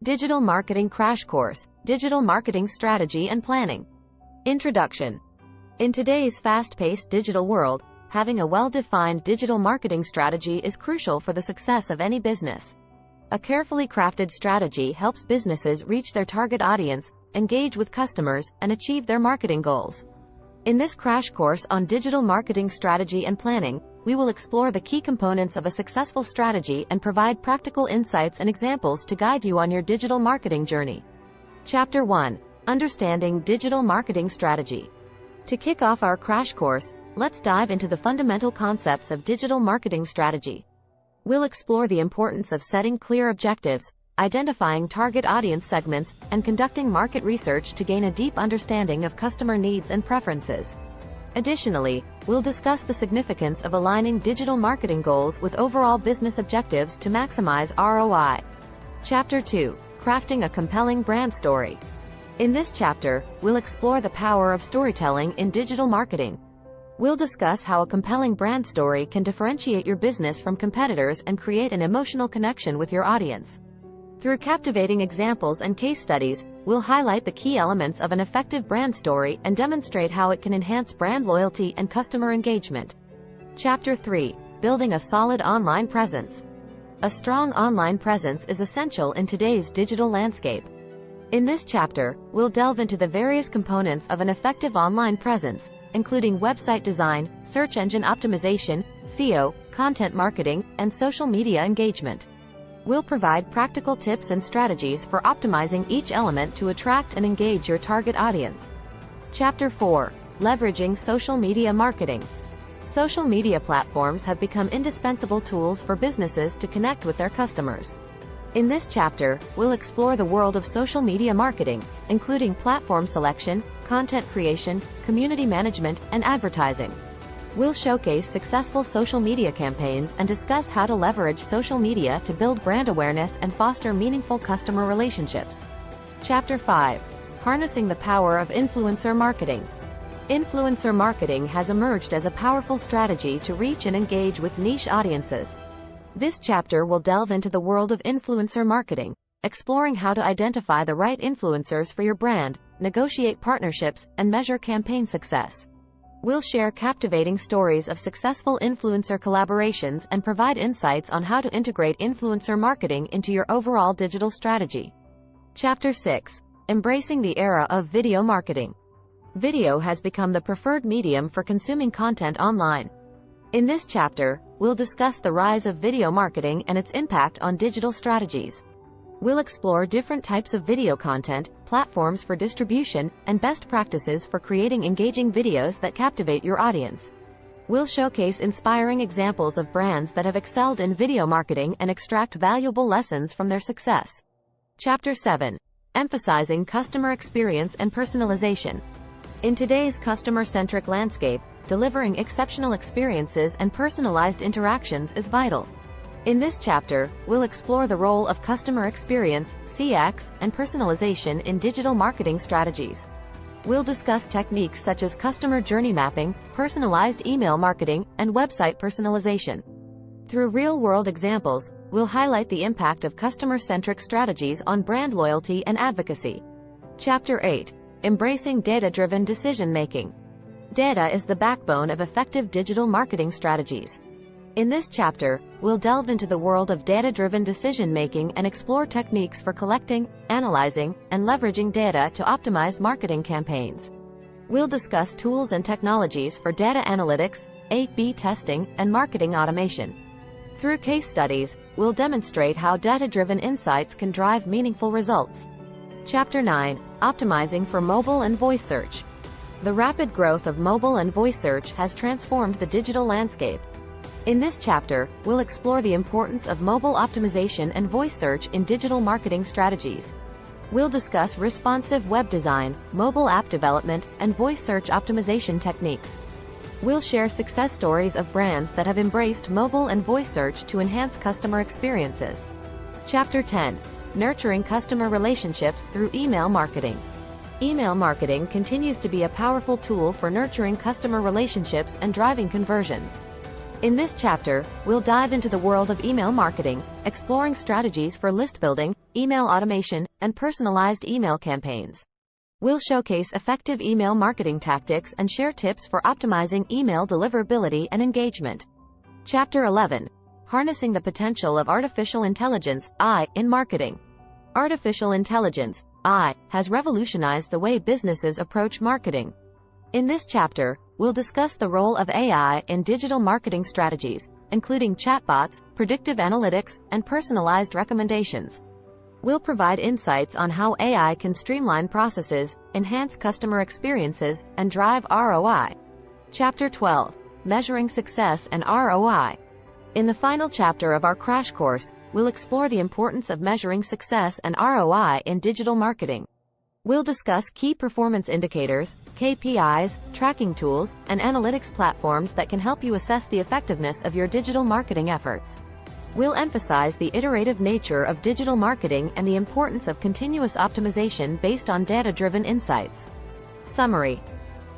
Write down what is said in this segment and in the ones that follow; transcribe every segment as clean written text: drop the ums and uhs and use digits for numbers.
Digital Marketing Crash Course, Digital Marketing Strategy and Planning. Introduction. In today's fast-paced digital world, having a well-defined digital marketing strategy is crucial for the success of any business. A carefully crafted strategy helps businesses reach their target audience, engage with customers, and achieve their marketing goals. In this crash course on digital marketing strategy and planning, we will explore the key components of a successful strategy and provide practical insights and examples to guide you on your digital marketing journey. Chapter 1. Understanding Digital Marketing Strategy. To kick off our crash course, let's dive into the fundamental concepts of digital marketing strategy. We'll explore the importance of setting clear objectives, identifying target audience segments, and conducting market research to gain a deep understanding of customer needs and preferences. Additionally, we'll discuss the significance of aligning digital marketing goals with overall business objectives to maximize ROI. Chapter 2. Crafting a compelling brand story. In this chapter, we'll explore the power of storytelling in digital marketing. We'll discuss how a compelling brand story can differentiate your business from competitors and create an emotional connection with your audience. Through captivating examples and case studies, we'll highlight the key elements of an effective brand story and demonstrate how it can enhance brand loyalty and customer engagement. Chapter 3. Building a solid online presence. A strong online presence is essential in today's digital landscape. In this chapter, we'll delve into the various components of an effective online presence, including website design, search engine optimization, SEO, content marketing, and social media engagement. We'll provide practical tips and strategies for optimizing each element to attract and engage your target audience. Chapter 4. Leveraging social media marketing. Social media platforms have become indispensable tools for businesses to connect with their customers. In this chapter, we'll explore the world of social media marketing, including platform selection, content creation, community management, and advertising. We'll showcase successful social media campaigns and discuss how to leverage social media to build brand awareness and foster meaningful customer relationships. Chapter 5. Harnessing the power of influencer marketing. Influencer marketing has emerged as a powerful strategy to reach and engage with niche audiences. This chapter will delve into the world of influencer marketing, exploring how to identify the right influencers for your brand, negotiate partnerships, and measure campaign success. We'll share captivating stories of successful influencer collaborations and provide insights on how to integrate influencer marketing into your overall digital strategy. Chapter 6. Embracing the era of video marketing. Video has become the preferred medium for consuming content online. In this chapter, we'll discuss the rise of video marketing and its impact on digital strategies. We'll explore different types of video content, platforms for distribution, and best practices for creating engaging videos that captivate your audience. We'll showcase inspiring examples of brands that have excelled in video marketing and extract valuable lessons from their success. Chapter 7. Emphasizing customer experience and personalization. In today's customer-centric landscape, delivering exceptional experiences and personalized interactions is vital. In this chapter, we'll explore the role of customer experience, CX, and personalization in digital marketing strategies. We'll discuss techniques such as customer journey mapping, personalized email marketing, and website personalization. Through real-world examples, we'll highlight the impact of customer-centric strategies on brand loyalty and advocacy. Chapter 8. Embracing data-driven decision-making. Data is the backbone of effective digital marketing strategies. In this chapter, we'll delve into the world of data-driven decision-making and explore techniques for collecting, analyzing, and leveraging data to optimize marketing campaigns. We'll discuss tools and technologies for data analytics, A/B testing, and marketing automation. Through case studies, we'll demonstrate how data-driven insights can drive meaningful results. Chapter 9. Optimizing for mobile and voice search. The rapid growth of mobile and voice search has transformed the digital landscape. In this chapter, we'll explore the importance of mobile optimization and voice search in digital marketing strategies. We'll discuss responsive web design, mobile app development, and voice search optimization techniques. We'll share success stories of brands that have embraced mobile and voice search to enhance customer experiences. Chapter 10. Nurturing customer relationships through email marketing. Email marketing continues to be a powerful tool for nurturing customer relationships and driving conversions. In this chapter, we'll dive into the world of email marketing, exploring strategies for list building, email automation, and personalized email campaigns. We'll showcase effective email marketing tactics and share tips for optimizing email deliverability and engagement. Chapter 11. Harnessing the potential of artificial intelligence, AI, in marketing. Artificial intelligence, AI, has revolutionized the way businesses approach marketing. In this chapter, we'll discuss the role of AI in digital marketing strategies, including chatbots, predictive analytics, and personalized recommendations. We'll provide insights on how AI can streamline processes, enhance customer experiences, and drive ROI. Chapter 12. Measuring Success and ROI. In the final chapter of our crash course, we'll explore the importance of measuring success and ROI in digital marketing. We'll discuss key performance indicators, KPIs, tracking tools, and analytics platforms that can help you assess the effectiveness of your digital marketing efforts. We'll emphasize the iterative nature of digital marketing and the importance of continuous optimization based on data-driven insights. Summary.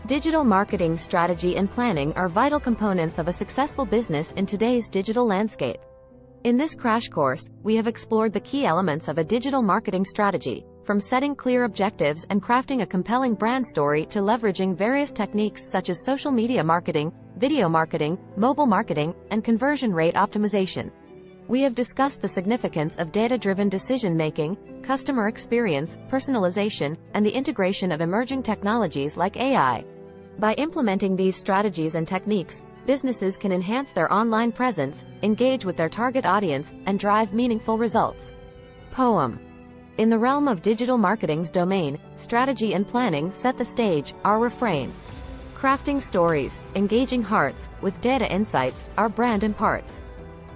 Digital marketing strategy and planning are vital components of a successful business in today's digital landscape. In this crash course, we have explored the key elements of a digital marketing strategy, from setting clear objectives and crafting a compelling brand story to leveraging various techniques such as social media marketing, video marketing, mobile marketing, and conversion rate optimization. We have discussed the significance of data-driven decision-making, customer experience, personalization, and the integration of emerging technologies like AI. By implementing these strategies and techniques, businesses can enhance their online presence, engage with their target audience, and drive meaningful results. Poem. In the realm of digital marketing's domain, strategy and planning set the stage, our refrain. Crafting stories, engaging hearts, with data insights, our brand imparts.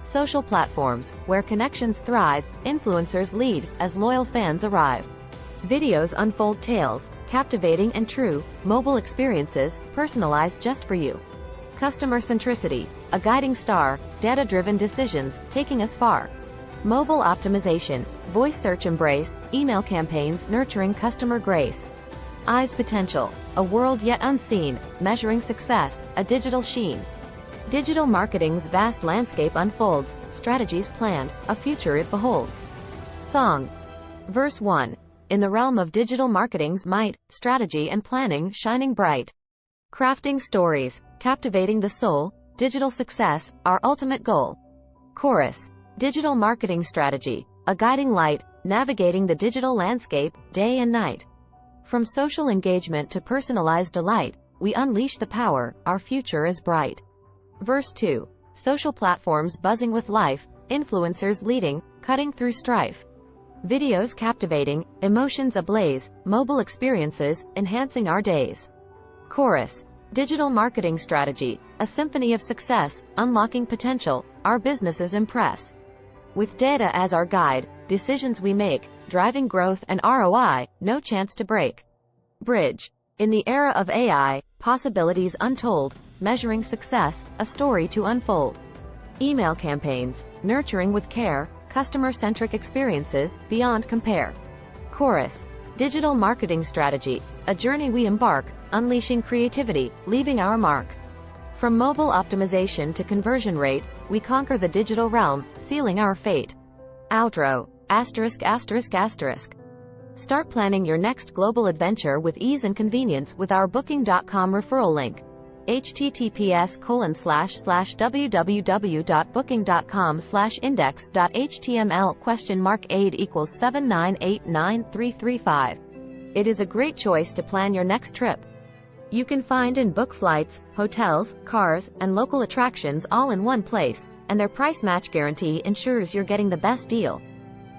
Social platforms, where connections thrive, influencers lead, as loyal fans arrive. Videos unfold tales, captivating and true, mobile experiences, personalized just for you. Customer centricity, a guiding star, data-driven decisions, taking us far. Mobile optimization, voice search embrace, email campaigns nurturing customer grace. Eyes potential, a world yet unseen, measuring success, a digital sheen. Digital marketing's vast landscape unfolds, strategies planned, a future it beholds. Song. Verse 1. In the realm of digital marketing's might, strategy and planning shining bright. Crafting stories, captivating the soul, digital success, our ultimate goal. Chorus. Digital marketing strategy, a guiding light, navigating the digital landscape, day and night. From social engagement to personalized delight, we unleash the power, our future is bright. Verse 2. Social platforms buzzing with life, influencers leading, cutting through strife. Videos captivating, emotions ablaze, mobile experiences, enhancing our days. Chorus. Digital marketing strategy, a symphony of success, unlocking potential, our businesses impress. With data as our guide, decisions we make, driving growth and ROI, no chance to break. Bridge. In the era of AI, possibilities untold, measuring success, a story to unfold. Email campaigns, nurturing with care, customer-centric experiences, beyond compare. Chorus. Digital marketing strategy, a journey we embark, unleashing creativity, leaving our mark. From mobile optimization to conversion rate, we conquer the digital realm, sealing our fate. Outro. *****. Start planning your next global adventure with ease and convenience with our Booking.com referral link. https://www.booking.com/index.html $aid = 7989335. It is a great choice to plan your next trip. You can find and book flights, hotels, cars, and local attractions all in one place, and their price match guarantee ensures you're getting the best deal.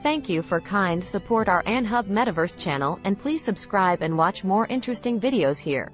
Thank you for kind support our AnHub Metaverse channel, and please subscribe and watch more interesting videos here.